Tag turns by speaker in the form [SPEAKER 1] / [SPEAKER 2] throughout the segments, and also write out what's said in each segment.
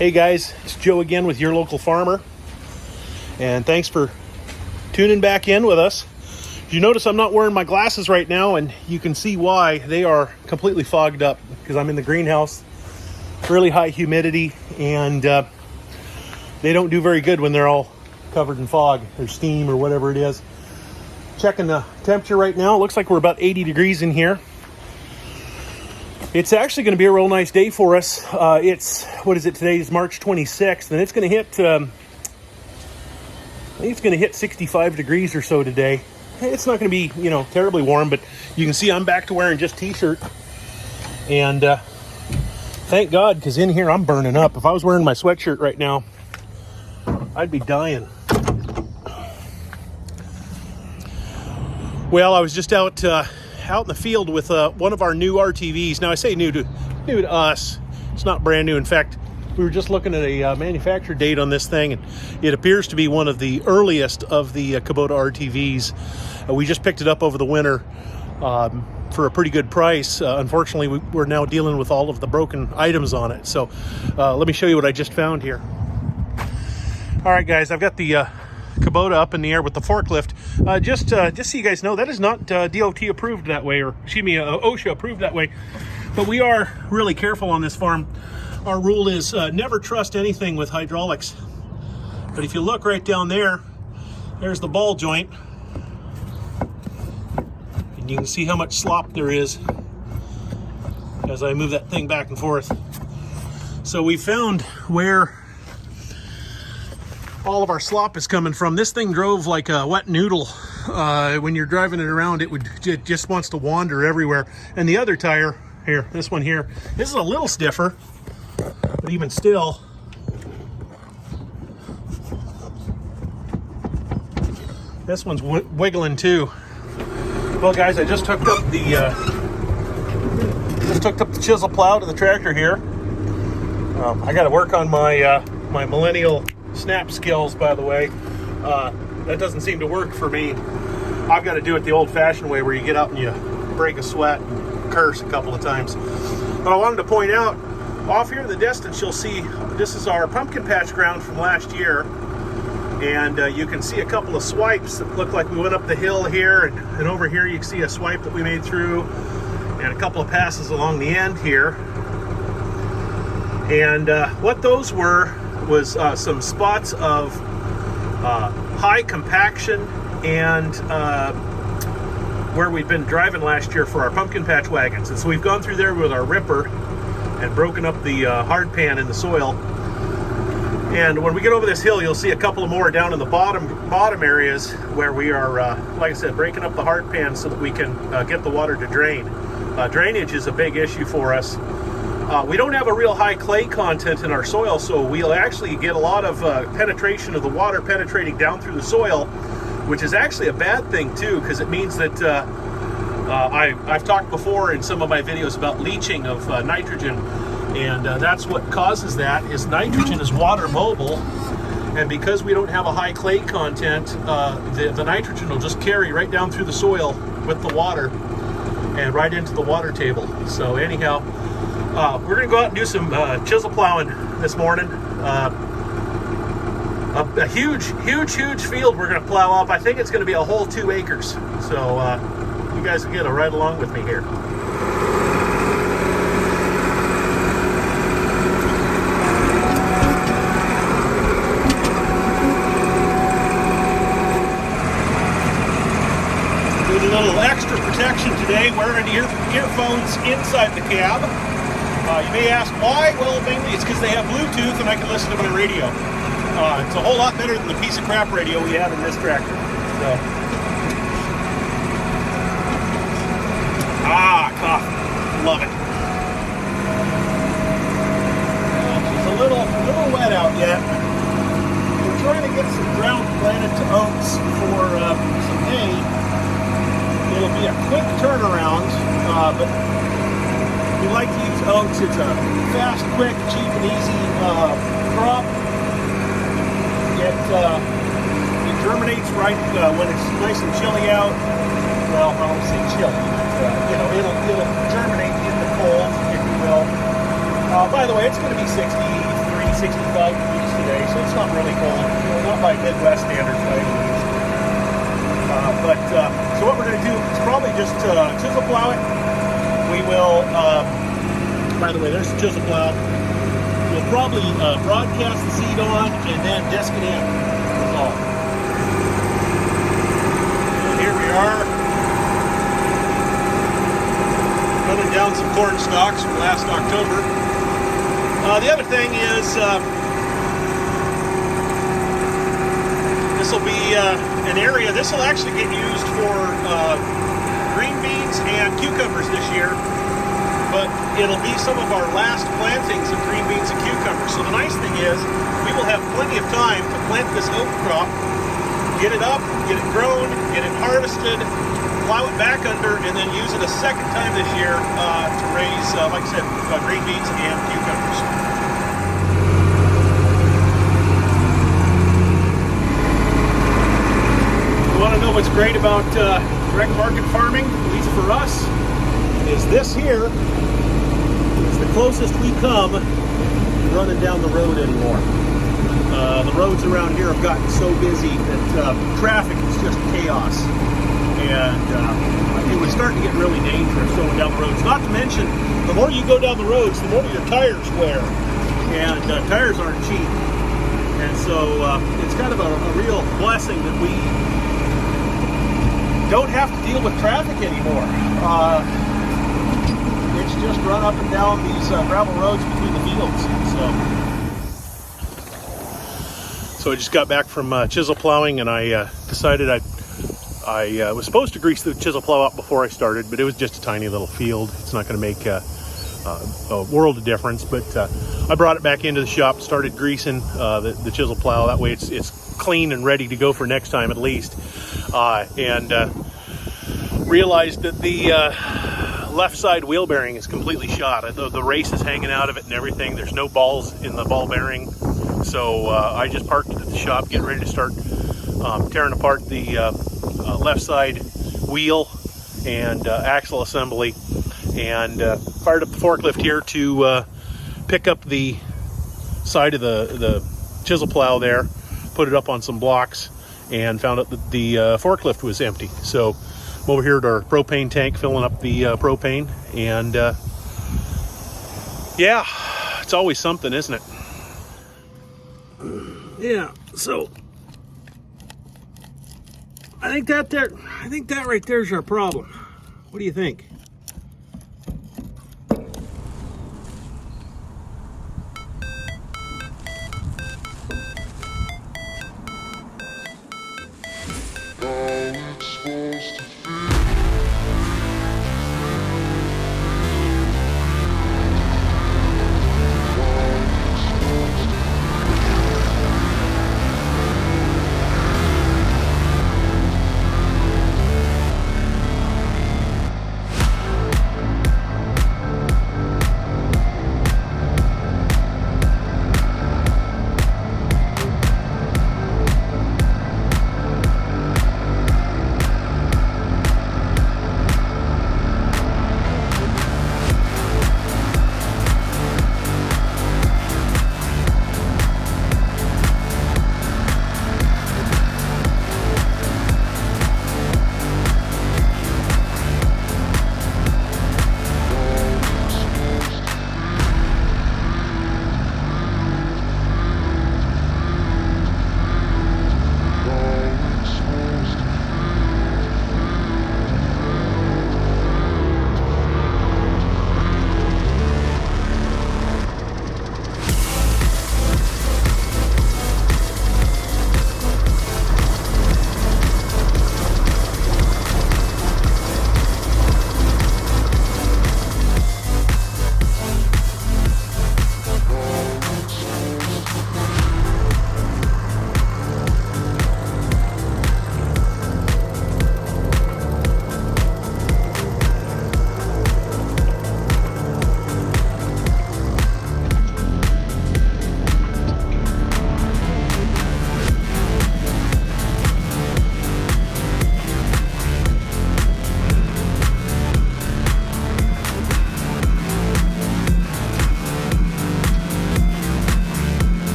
[SPEAKER 1] Hey guys, it's Joe again with Your Local Farmer, and thanks for tuning back in with us. You notice I'm not wearing my glasses right now, and you can see why. They are completely fogged up because I'm in the greenhouse, really high humidity, and they don't do very good when they're all covered in fog or steam or whatever it is. Checking the temperature right now. It looks like we're about 80 degrees in here. It's actually going to be a real nice day for us. Today's March 26th, and it's going to hit, I think it's going to hit 65 degrees or so today. It's not going to be, terribly warm, but you can see I'm back to wearing just t-shirt. And thank God, because in here I'm burning up. If I was wearing my sweatshirt right now, I'd be dying. Well, I was just out in the field with one of our new RTVs. Now, I say new to us. It's not brand new. In fact, we were just looking at a manufacture date on this thing, and it appears to be one of the earliest of the Kubota RTVs. We just picked it up over the winter for a pretty good price. Unfortunately, we're now dealing with all of the broken items on it. So let me show you what I just found here. All right, guys, I've got the Kubota up in the air with the forklift. Just so you guys know, that is not DOT approved that way, or OSHA approved that way. But we are really careful on this farm. Our rule is never trust anything with hydraulics. But if you look right down there, there's the ball joint. And you can see how much slop there is as I move that thing back and forth. So we found where all of our slop is coming from. This thing drove like a wet noodle. When you're driving it around, it just wants to wander everywhere. And the other tire here, this one here, this is a little stiffer, but even still, this one's wiggling too. Well, guys, I just hooked up the Chisel Plow to the tractor here. I got to work on my my millennial snap skills, by the way. That doesn't seem to work for me. I've got to do it the old-fashioned way, where you get up and you break a sweat and curse a couple of times. But I wanted to point out, off here in the distance, you'll see this is our pumpkin patch ground from last year, and you can see a couple of swipes that look like we went up the hill here, and over here you can see a swipe that we made through, and a couple of passes along the end here. And what those were was some spots of high compaction, and where we'd been driving last year for our pumpkin patch wagons. And so we've gone through there with our ripper and broken up the hard pan in the soil. And when we get over this hill, you'll see a couple of more down in the bottom areas where we are, like I said, breaking up the hard pan so that we can get the water to drain. Drainage is a big issue for us. We don't have a real high clay content in our soil, so we'll actually get a lot of penetration of the water penetrating down through the soil, which is actually a bad thing too, because it means that I've talked before in some of my videos about leaching of nitrogen, and that's what causes that. Is nitrogen is water mobile, and because we don't have a high clay content, the nitrogen will just carry right down through the soil with the water and right into the water table. So anyhow, we're going to go out and do some chisel plowing this morning. A huge field we're going to plow up. I think it's going to be a whole 2 acres. So you guys will get to ride along with me here. Doing a little extra protection today, wearing earphones inside the cab. You may ask why. Well, mainly it's because they have Bluetooth and I can listen to my radio. It's a whole lot better than the piece of crap radio we have in this tractor. So, coffee, love it. It's a little wet out yet. We're trying to get some ground planted to oats for some hay. It'll be a quick turnaround, but we like to use oats. It's a fast, quick, cheap, and easy crop. It germinates right when it's nice and chilly out. Well, I won't say chilly, but it'll germinate in the cold, if you will. By the way, it's going to be 63, 65 degrees today, so it's not really cold. Not by Midwest standards by any means. So what we're going to do is probably just chisel plow it. We will, by the way, there's the chisel plow. We'll probably broadcast the seed on and then disc it in. That's all. And here we are, running down some corn stalks from last October. The other thing is, this will be an area, this will actually get used for green beans and cucumbers this year. But it'll be some of our last plantings of green beans and cucumbers. So the nice thing is, we will have plenty of time to plant this oat crop, get it up, get it grown, get it harvested, plow it back under, and then use it a second time this year to raise, like I said, green beans and cucumbers. You want to know what's great about direct market farming, at least for us, is this here is the closest we come running down the road anymore. The roads around here have gotten so busy that traffic is just chaos, and it was starting to get really dangerous going down the roads. Not to mention, the more you go down the roads, the more your tires wear, and tires aren't cheap. And so it's kind of a real blessing that we don't have to deal with traffic anymore. It's just run up and down these gravel roads between the fields. So I just got back from chisel plowing, and I decided I was supposed to grease the chisel plow up before I started, but it was just a tiny little field. It's not going to make a world of difference. But I brought it back into the shop, started greasing the chisel plow. That way it's clean and ready to go for next time at least. And realized that the left side wheel bearing is completely shot. The race is hanging out of it and everything. There's no balls in the ball bearing. So I just parked it at the shop, getting ready to start tearing apart the left side wheel and axle assembly, and fired up the forklift here to pick up the side of the chisel plow there, put it up on some blocks, and found out that the forklift was empty. So I'm over here at our propane tank filling up the propane, and yeah, it's always something, isn't it? Yeah, so I think that right there is our problem. What do you think?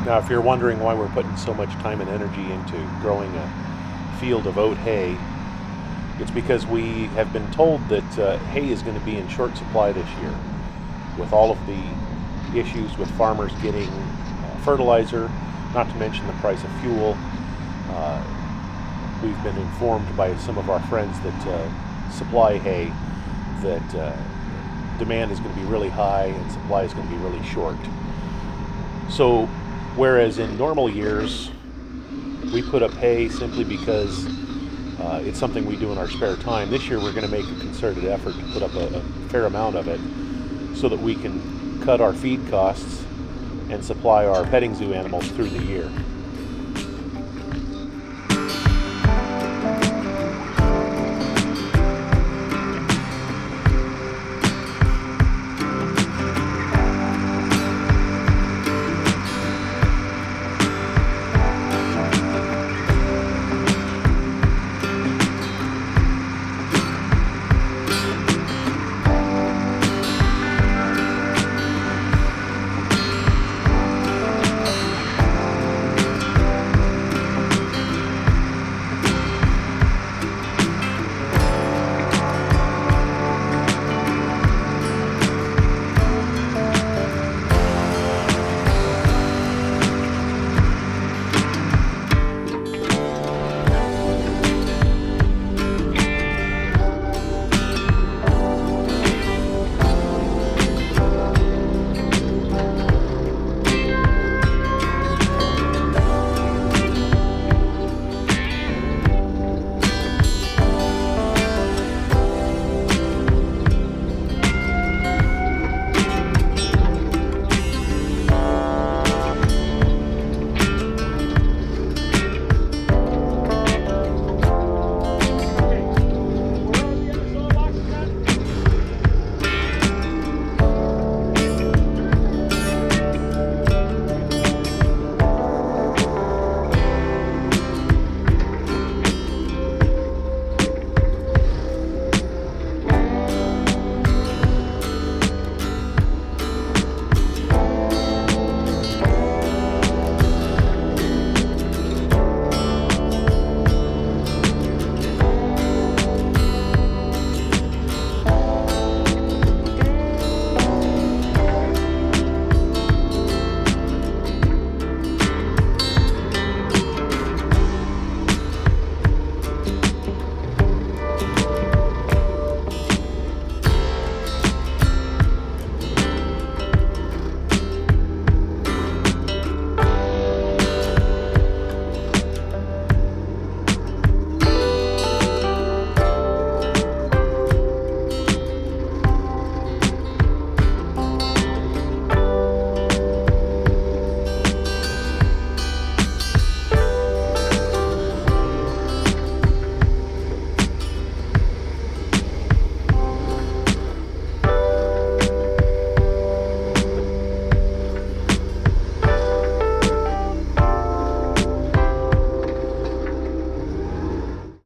[SPEAKER 2] Now, if you're wondering why we're putting so much time and energy into growing a field of oat hay, it's because we have been told that hay is going to be in short supply this year. With all of the issues with farmers getting fertilizer, not to mention the price of fuel, we've been informed by some of our friends that supply hay that demand is going to be really high and supply is going to be really short. So whereas in normal years we put up hay simply because it's something we do in our spare time, this year we're going to make a concerted effort to put up a fair amount of it so that we can cut our feed costs and supply our petting zoo animals through the year.